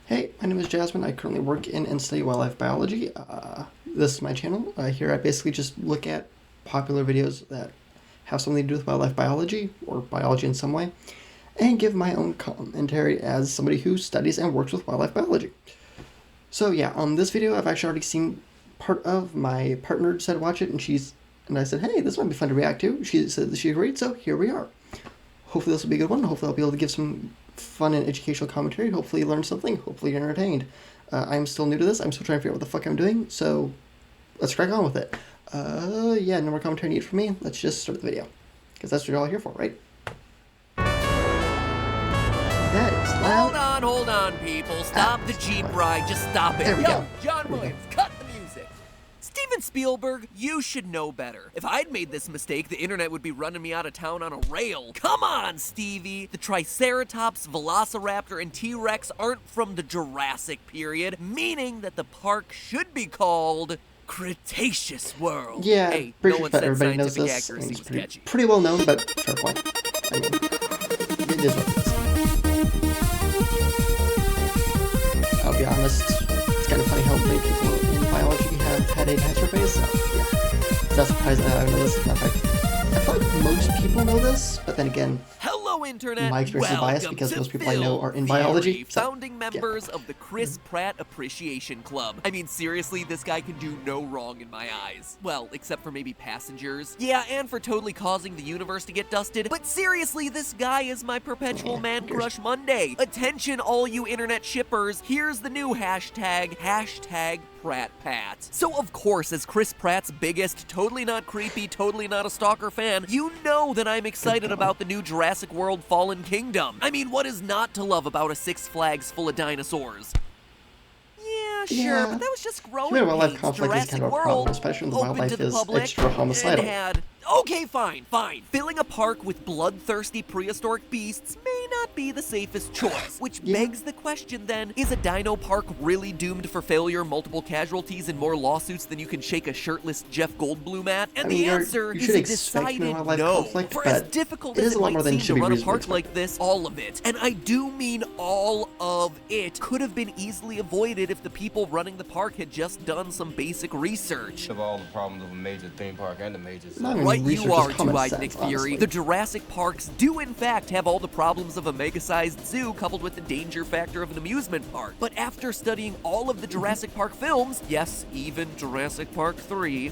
Hey, my name is Jasmine. I currently work in and study wildlife biology. This is my channel. Here I basically just look at popular videos that have something to do with wildlife biology, or biology in some way, and give my own commentary as somebody who studies and works with wildlife biology. So yeah, this video I've actually already seen part of. My partner said watch it, and I said, hey, this might be fun to react to. She said that she agreed, so here we are. Hopefully this will be a good one. Hopefully I'll be able to give some fun and educational commentary. Hopefully you learn something. Hopefully you're entertained. I'm still new to this. I'm still trying to figure out what the fuck I'm doing, so let's crack on with it. Yeah, no more commentary needed from me. Let's just start the video, because that's what you're all here for, right? That is loud. Hold on, people. Stop the Jeep ride. Just stop it. There we go. John Williams, cut the music. Steven Spielberg, you should know better. If I'd made this mistake, the internet would be running me out of town on a rail. Come on, Stevie. The Triceratops, Velociraptor, and T-Rex aren't from the Jurassic period, meaning that the park should be called Cretaceous World. Yeah, hey, pretty no sure one said everybody knows scientific this. accuracy It's was sketchy. pretty well known, but fair point. I mean, it is what it is. I'll be honest, it's kind of funny how many people in biology have had a dinosaur phase, so yeah. It's not surprising that I know this. In fact, I feel like most people know this, but then again, Hello, Internet. my experience is biased because most people I know are in biology. So, founding members of the Chris Pratt Appreciation Club. I mean, seriously, this guy can do no wrong in my eyes. Well, except for maybe Passengers. Yeah, and for totally causing the universe to get dusted. But seriously, this guy is my perpetual man crush Monday. Attention, all you internet shippers. Here's the new hashtag Pratt Pat. So of course, as Chris Pratt's biggest, totally not creepy, totally not a stalker fan, you know that I'm excited about the new Jurassic World Fallen Kingdom. I mean, what is not to love about a Six Flags full of dinosaurs? Yeah, sure, Yeah. but that was just growing human wildlife pains. conflict is Jurassic kind of a World problem, especially when the open wildlife to the is public extra homicidal. and had... Okay, fine. Filling a park with bloodthirsty prehistoric beasts may not be the safest choice, which begs the question then, is a dino park really doomed for failure, multiple casualties, and more lawsuits than you can shake a shirtless Jeff Goldblum at? And the answer is a decided no. Conflict, for as difficult as it might seem to run a park like this, all of it, and I do mean all of it, could have been easily avoided if the people running the park had just done some basic research. Of all the problems of a major theme park and a major Right you are, Two-Eyed Nick honestly. Fury. The Jurassic Parks do in fact have all the problems of a mega-sized zoo coupled with the danger factor of an amusement park. But after studying all of the Jurassic Park films, yes, even Jurassic Park 3,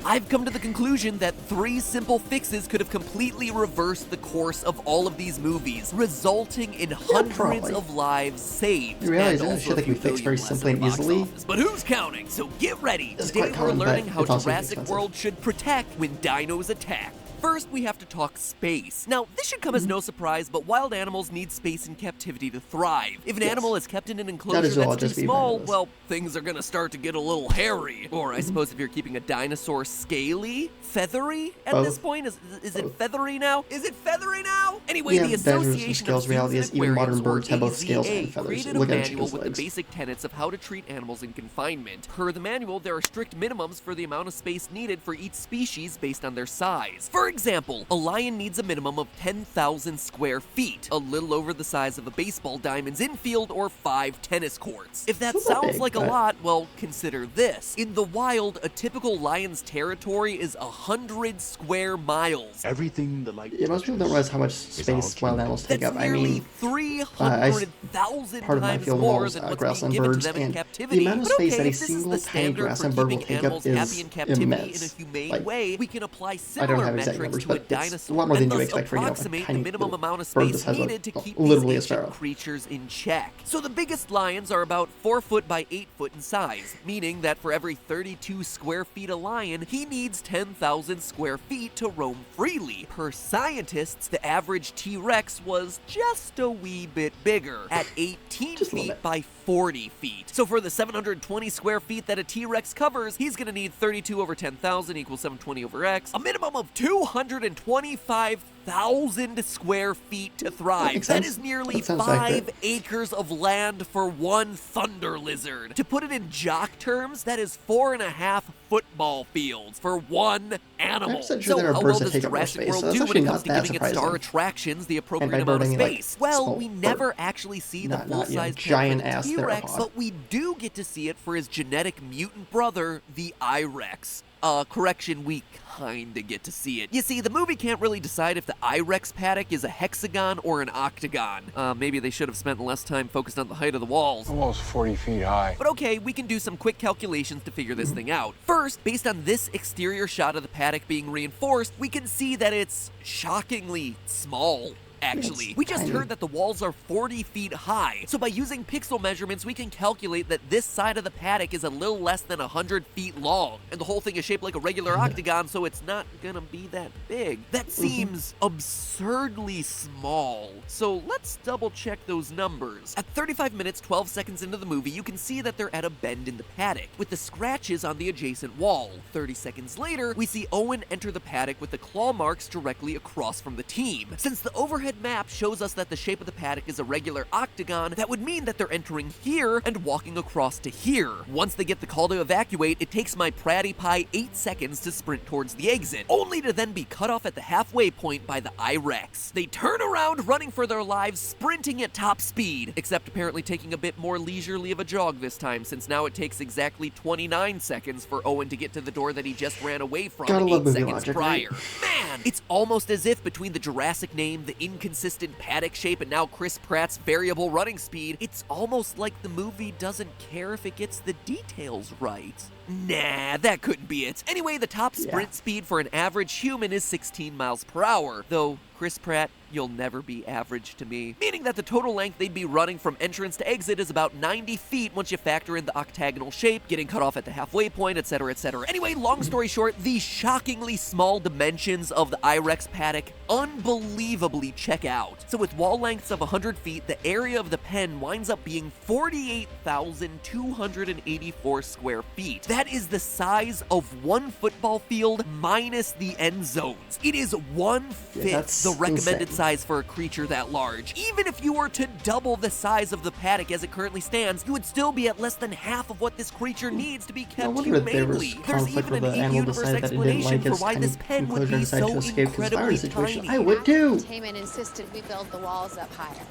I've come to the conclusion that 3 simple fixes could have completely reversed the course of all of these movies, resulting in hundreds of lives saved. You realize and that also shit that can be a fixed billion very less simply at the and box easily. office. But who's counting? So get ready. It's Today quite common, we're but learning how it's also Jurassic expensive. World should protect when dinos attack. First, we have to talk space. Now, this should come as no surprise, but wild animals need space in captivity to thrive. If an animal is kept in an enclosure that's too small, well, things are gonna start to get a little hairy. Or I suppose if you're keeping a dinosaur scaly, feathery at this point? Is it feathery now? Is it feathery now? Anyway, Yeah, the Association of scales. Reality Zoos is and even modern Aquariums, or birds have both scales and AZA, feathers. created a Look at a manual chicken's with the legs. basic tenets of how to treat animals in confinement. Per the manual, there are strict minimums for the amount of space needed for each species based on their size. For example, a lion needs a minimum of 10,000 square feet, a little over the size of a baseball diamond's infield or 5 tennis courts. If that sounds like a lot, well, consider this. In the wild, a typical lion's territory is 100 square miles. Everything the light. Yeah, most people don't realize how much space wild animals take That's up. I nearly mean, 300,000 part of my times field more involves than what's grassland being given to birds, them in and captivity. the amount of But space okay, that a if this is single the tiny standard for grassland bird will keeping take up animals happy is in captivity in a immense. humane Like, way, we can apply I don't similar have exact metrics numbers, to a but it's dinosaur a lot more than and you thus expect for, you know, a approximate the tiny minimum little amount of bird space that has needed to keep literally a these sparrow. ancient creatures in check. So the biggest lions are about 4 foot by 8 foot in size, meaning that for every 32 square feet a lion, he needs 10,000 square feet to roam freely. Per scientists, the average T-Rex was just a wee bit bigger, at 18 Just a little feet bit. by 40 feet. So for the 720 square feet that a T-Rex covers, he's gonna need 32 over 10,000 equals 720 over X, a minimum of 225 100,000 square feet to thrive. makes That sense. is nearly That sounds 5 accurate. acres of land for one thunder lizard. To put it in jock terms, that is 4.5 football fields for one animal. 100% sure So there are how birds well that does take up more Jurassic space, World so that's do when actually it not comes to that giving its star surprising. attractions the And appropriate by amount of birding, like, space? Well, small we bird. never actually see the Not, you know, full-size giant pet ass for the T-Rex, theropod. but we do get to see it for his genetic mutant brother, the I-Rex. Correction, we kinda get to see it. You see, the movie can't really decide if the I-Rex paddock is a hexagon or an octagon. Maybe they should have spent less time focused on the height of the walls. The wall's 40 feet high. But okay, we can do some quick calculations to figure this thing out. First, based on this exterior shot of the paddock being reinforced, we can see that it's shockingly small. Actually, It's we just tiny. heard that the walls are 40 feet high, so by using pixel measurements, we can calculate that this side of the paddock is a little less than 100 feet long, and the whole thing is shaped like a regular octagon, so it's not gonna be that big. That seems absurdly small. So let's double check those numbers. At 35 minutes, 12 seconds into the movie, you can see that they're at a bend in the paddock, with the scratches on the adjacent wall. 30 seconds later, we see Owen enter the paddock with the claw marks directly across from the team. Since the overhead map shows us that the shape of the paddock is a regular octagon, that would mean that they're entering here and walking across to here. Once they get the call to evacuate, it takes my Pratty Pie 8 seconds to sprint towards the exit, only to then be cut off at the halfway point by the I-Rex. They turn around running for their lives, sprinting at top speed, except apparently taking a bit more leisurely of a jog this time, since now it takes exactly 29 seconds for Owen to get to the door that he just ran away from Gotta 8 love movie seconds logic, prior. right? Man, it's almost as if between the Jurassic name, the inconsistent paddock shape, and now Chris Pratt's variable running speed, it's almost like the movie doesn't care if it gets the details right. Nah, that couldn't be it. Anyway, the top sprint speed for an average human is 16 miles per hour, though Chris Pratt, you'll never be average to me. Meaning that the total length they'd be running from entrance to exit is about 90 feet once you factor in the octagonal shape, getting cut off at the halfway point, etc., etc. Anyway, long story short, the shockingly small dimensions of the I-Rex paddock unbelievably check out. So with wall lengths of 100 feet, the area of the pen winds up being 48,284 square feet. That is the size of one football field minus the end zones. It is 1/5 that's the recommended insane. size for a creature that large. Even if you were to double the size of the paddock as it currently stands, you would still be at less than half of what this creature needs to be kept wonder if there was humanely. There's conflict even with an the animal in-universe decided that it didn't explanation like for its why tiny this pen would enclosure be and decided so to escape 'cause of the incredibly virus situation. tiny. I would too. Containment insisted we build the walls up higher.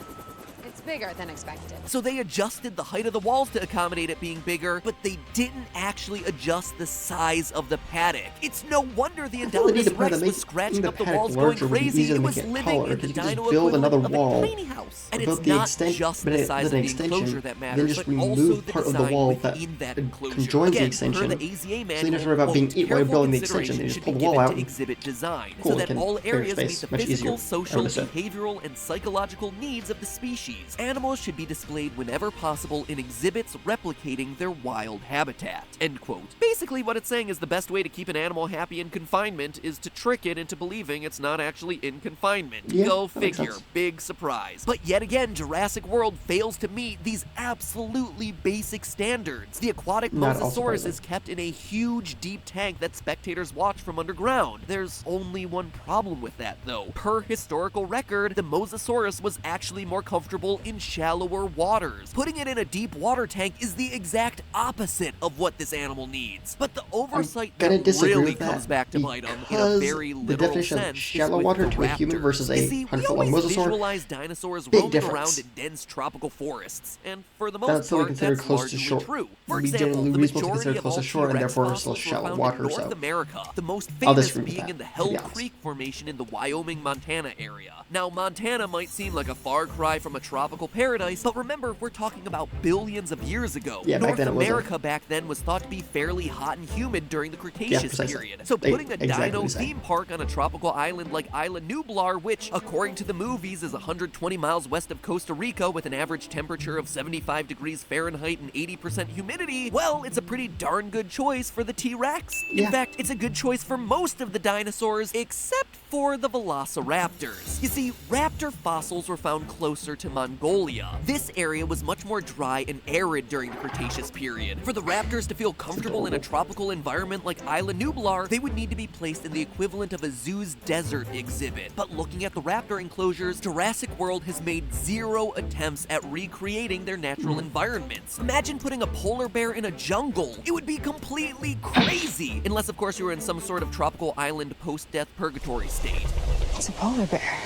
It's bigger than expected. So they adjusted the height of the walls to accommodate it being bigger, but they didn't actually adjust the size of the paddock. It's no wonder the I feel the need Indominus to put Rex the was scratching the up the paddock walls going larger would be crazy. easier It to was make it living taller, in the 'cause you could just dino build another equivalent of wall a tiny house. And above it's the not extent- just but the it- size of then the extension, enclosure that then matters, just but also remove the part of the design wall that within that conjoins enclosure. the Again, extension, per the so AZA you manual, don't have to worry about being quote, eaten while you're careful building the extension. consideration You just should pull be the wall given out to and exhibit design, cool, so it that can all clear areas meet space the much physical, easier, social, 100%. behavioral, and psychological needs of the species. Animals should be displayed whenever possible in exhibits replicating their wild habitat. End quote. Basically, what it's saying is the best way to keep an animal happy in confinement is to trick it into believing it's not actually in confinement. Yeah, Go that makes figure. sense. Big surprise. But yet again, Jurassic World fails to meet these absolutely basic standards. The aquatic Not all Mosasaurus surprising. is kept in a huge deep tank that spectators watch from underground. There's only one problem with that though. Per historical record, the Mosasaurus was actually more comfortable in shallower waters. Putting it in a deep water tank is the exact opposite of what this animal needs. But the oversight gonna that disagree really with that comes back to bite them in a because very the literal definition of sense shallow is with water the to a human raptors. versus a You see, we 100-foot-long always mosasaur, visualize dinosaurs big roaming difference. around in dense tropical forests, and for the That's most still part, considered that's close to largely shore. true. For We example, generally the reasonably majority consider of close all to shore and T-Rex therefore still fossils were shallow found water, in North so America, the most I'll famous disagree with being that, in the to be Hell honest. Creek Formation in the Wyoming-Montana area. Now, Montana might seem like a far cry from a tropical paradise, but remember, we're talking about billions of years ago. Yeah, back North then it was a- America back then was thought to be fairly hot and humid during the Cretaceous precisely. period. So putting a Exactly dino the same. theme park on a tropical island like Isla Nublar, which, according to the movies, is 120 miles west of Costa Rica with an average temperature of 75 degrees Fahrenheit and 80% humidity, well, it's a pretty darn good choice for the T-Rex. In Yeah. fact, it's a good choice for most of the dinosaurs, except for the velociraptors. You see, raptor fossils were found closer to Mongolia. This area was much more dry and arid during the Cretaceous period. For the raptors to feel comfortable in a tropical environment like Isla Nublar, they would need to be placed in the equivalent of a zoo's desert exhibit. But looking at the raptor enclosures, Jurassic World has made 0 attempts at recreating their natural environments. Imagine putting a polar bear in a jungle. It would be completely crazy, unless of course you were in some sort of tropical island post-death purgatory state. It's a polar bear.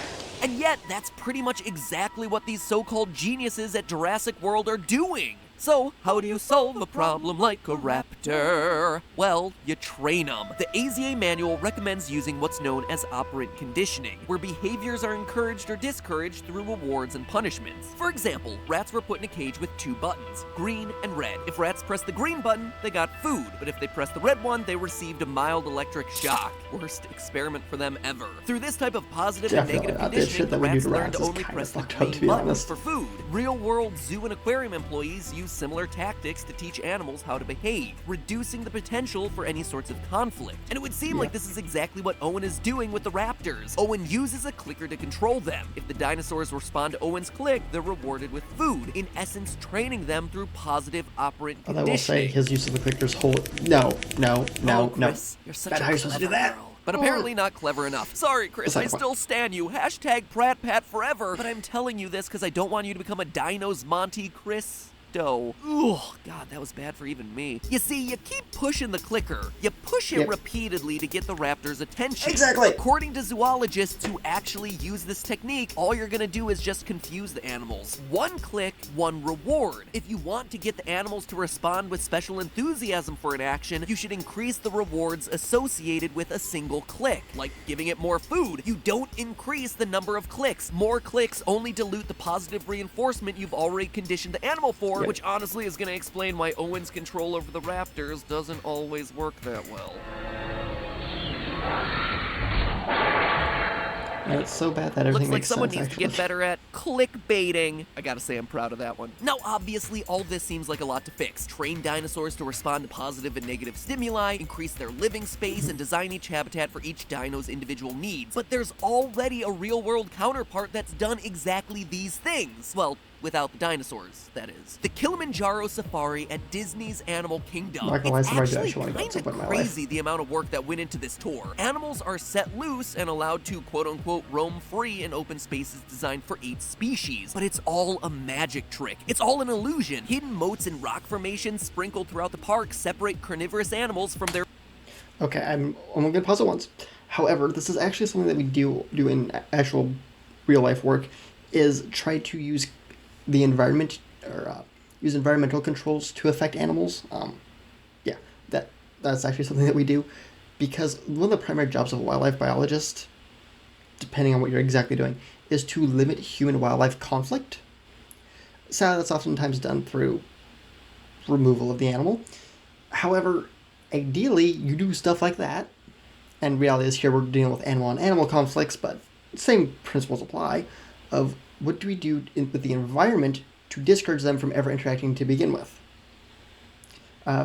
And yet, that's pretty much exactly what these so-called geniuses at Jurassic World are doing. So, how do you solve a problem like a raptor? Well, you train them. The AZA manual recommends using what's known as operant conditioning, where behaviors are encouraged or discouraged through rewards and punishments. For example, rats were put in a cage with 2 buttons, green and red. If rats pressed the green button, they got food, but if they pressed the red one, they received a mild electric shock. Worst experiment for them ever. Through this type of positive and negative conditioning, the rats learned to only press the green button for food. Real-world zoo and aquarium employees use similar tactics to teach animals how to behave, reducing the potential for any sorts of conflict. And it would seem like this is exactly what Owen is doing with the raptors. Owen uses a clicker to control them. If the dinosaurs respond to Owen's click, they're rewarded with food, in essence training them through positive operant conditioning. I will say his use of the clickers no. Chris, you're such That's a how you're supposed to do that. girl. But apparently not clever enough. Sorry, Chris, I still stan you. Hashtag PratPat forever. But I'm telling you this because I don't want you to become a Dinos Monty Chris. Ugh, God, that was bad for even me. You see, you keep pushing the clicker. You push it repeatedly to get the raptor's attention. Exactly. According to zoologists who actually use this technique, all you're gonna do is just confuse the animals. 1 click, 1 reward. If you want to get the animals to respond with special enthusiasm for an action, you should increase the rewards associated with a single click. Like giving it more food, you don't increase the number of clicks. More clicks only dilute the positive reinforcement you've already conditioned the animal for, which honestly is going to explain why Owen's control over the raptors doesn't always work that well. And it's so bad that everything Looks like makes someone sense, needs actually. to get better at clickbaiting. I gotta say I'm proud of that one. Now, obviously, all this seems like a lot to fix. Train dinosaurs to respond to positive and negative stimuli, increase their living space, and design each habitat for each dino's individual needs. But there's already a real-world counterpart that's done exactly these things. Well, without the dinosaurs, that is. The Kilimanjaro Safari at Disney's Animal Kingdom. Not gonna lie, It's somebody actually actually wanted that at some kind point of in my life. crazy the amount of work that went into this tour. Animals are set loose and allowed to quote-unquote roam free in open spaces designed for each species. But it's all a magic trick. It's all an illusion. Hidden moats and rock formations sprinkled throughout the park separate carnivorous animals from their... Okay, I'm only gonna pause it once. However, this is actually something that we do in actual real life work, is try to use the environment, or use environmental controls to affect animals. That's actually something that we do, because one of the primary jobs of a wildlife biologist, depending on what you're exactly doing, is to limit human-wildlife conflict. Sadly, that's oftentimes done through removal of the animal. However, ideally, you do stuff like that, and reality is here we're dealing with animal-on-animal conflicts, but same principles apply, of what do we do with the environment to discourage them from ever interacting to begin with.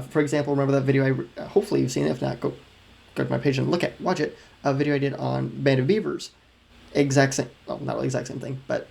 For example, remember that video hopefully you've seen it. If not, go to my page and watch it. A video I did on band of beavers. Exact same, well, not really exact same thing, but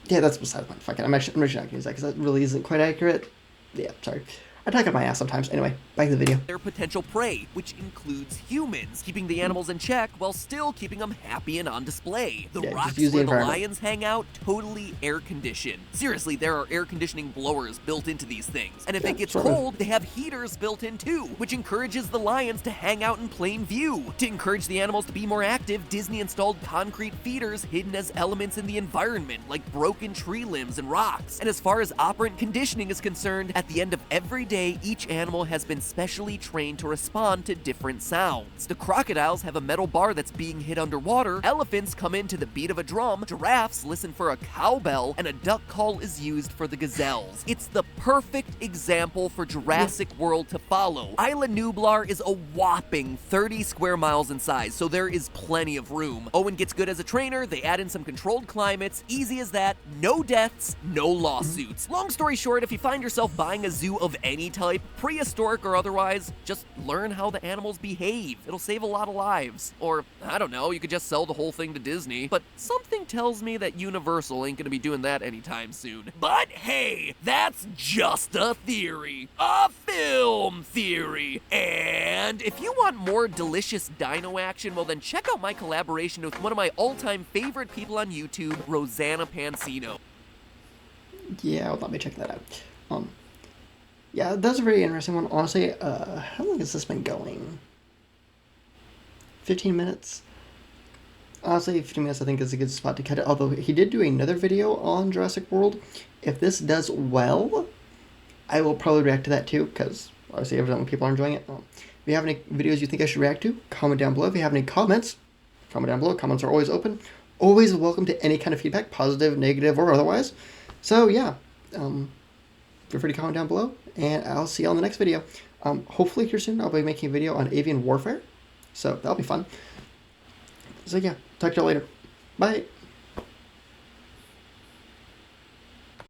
yeah, that's beside the point. Fuck it, I'm actually not going to use that because that really isn't quite accurate. Yeah, sorry. I talk up my ass sometimes. Anyway, back to the video. Their potential prey, which includes humans, keeping the animals in check while still keeping them happy and on display. The rocks where the lions hang out, totally air-conditioned. Seriously, there are air conditioning blowers built into these things. And if it gets cold, they have heaters built in too, which encourages the lions to hang out in plain view. To encourage the animals to be more active, Disney installed concrete feeders hidden as elements in the environment, like broken tree limbs and rocks. And as far as operant conditioning is concerned, at the end of every day, each animal has been specially trained to respond to different sounds. The crocodiles have a metal bar that's being hit underwater, elephants come in to the beat of a drum, giraffes listen for a cowbell, and a duck call is used for the gazelles. It's the perfect example for Jurassic World to follow. Isla Nublar is a whopping 30 square miles in size, so there is plenty of room. Owen gets good as a trainer, they add in some controlled climates, easy as that, no deaths, no lawsuits. Long story short, if you find yourself buying a zoo of any any type, prehistoric or otherwise, just learn how the animals behave. It'll save a lot of lives. Or, I don't know, you could just sell the whole thing to Disney. But something tells me that Universal ain't gonna be doing that anytime soon. But hey, that's just a theory. A film theory. And if you want more delicious dino action, well then check out my collaboration with one of my all-time favorite people on YouTube, Rosanna Pansino. Yeah, well, let me check that out. Yeah, that's a very interesting one. Honestly, how long has this been going? 15 minutes? Honestly, 15 minutes I think is a good spot to cut it, although he did do another video on Jurassic World. If this does well, I will probably react to that too, because obviously evidently people are enjoying it. If you have any videos you think I should react to, comment down below. If you have any comments, comment down below. Comments are always open. Always welcome to any kind of feedback, positive, negative, or otherwise. So yeah, feel free to comment down below, and I'll see you on the next video. Hopefully here soon I'll be making a video on avian warfare, so that'll be fun. So yeah, talk to you later. Bye.